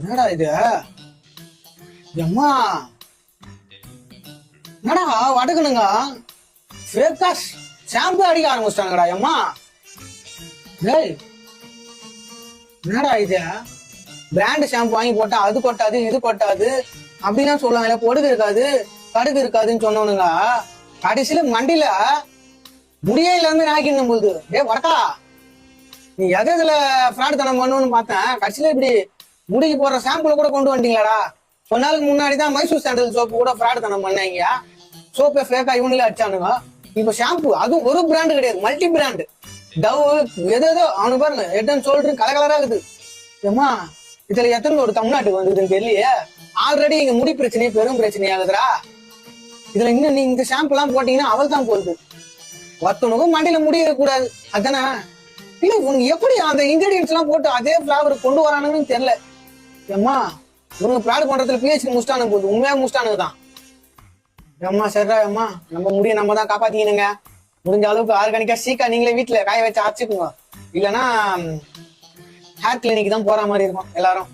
என்னடா இது? எம்மா என்னடா வடக்கணுங்க ஃபேக்கா ஷாம்பு அடிக்க ஆரம்பிச்சிட்டாங்கடா எம்மா. டேய் என்னடா இது? பிராண்ட் ஷாம்பு வாங்கி போட்டா அது கொட்டாது இது கொட்டாது அப்படின்னா சொல்லுவாங்க. பொடுகு இருக்காது கடுகு இருக்காதுன்னு சொன்னவனுங்க கடைசியில மண்டியில முடியே இல்லாம நாக்கின்னு போகுது. டே வடக்கா, நீ எதுல ஃப்ராட் தனம் பண்ணணும்னு பார்த்தேன். கடைசியில இப்படி முடிக்கு போடுற ஷாம்புல கூட கொண்டு வந்துட்டீங்களாடா. கொஞ்ச நாளுக்கு முன்னாடிதான் மைசூர் சாண்டல் சோப்பு கூட ஃப்ராட் தனம் பண்ணாங்க. சோப்பை ஃபேக்கா இவங்களே அடிச்சானுங்க. இப்ப ஷாம்பு அதுவும் ஒரு பிராண்டு கிடையாது, மல்டி பிராண்டு. டவ் எதோ அவனு பாருங்க எட்டன் சொல்லிட்டு கலகலரா இருக்குது. ஏமா இதுல எத்தனை ஒரு தமிழ்நாட்டுக்கு வந்ததுன்னு தெரியலையே. ஆல்ரெடி இங்க முடி பிரச்சனையே பெரும் பிரச்சனை ஆகுதுரா. இதுல இன்னும் நீங்க இந்த ஷாம்பு எல்லாம் போட்டீங்கன்னா அவள் தான் போகுது. ஒருத்தனுக்கும் மண்டியில முடிய கூடாது அதானே. இல்ல உனக்கு எப்படி அந்த இன்கிரீடியன்ஸ் எல்லாம் போட்டு அதே பிளவர் கொண்டு வரானுங்கன்னு தெரியல. ஏம்மா உனக்கு ப்ராடக்ட் பண்றதுல பிஹெச்டி முஸ்டானு போகுது, உண்மையா முஸ்டானுக்கு தான். ஏம்மா சரிடா ஏம்மா, நம்ம முடிய நம்ம தான் காப்பாத்திக்கணுங்க. முடிஞ்ச அளவுக்கு ஆர்கானிக்கா சீக்கா நீங்களே வீட்டுல காய வச்சு அரைச்சிக்குங்க. இல்லைன்னா ஹேர் கிளினிக் தான் போற மாதிரி இருக்கும் எல்லாரும்.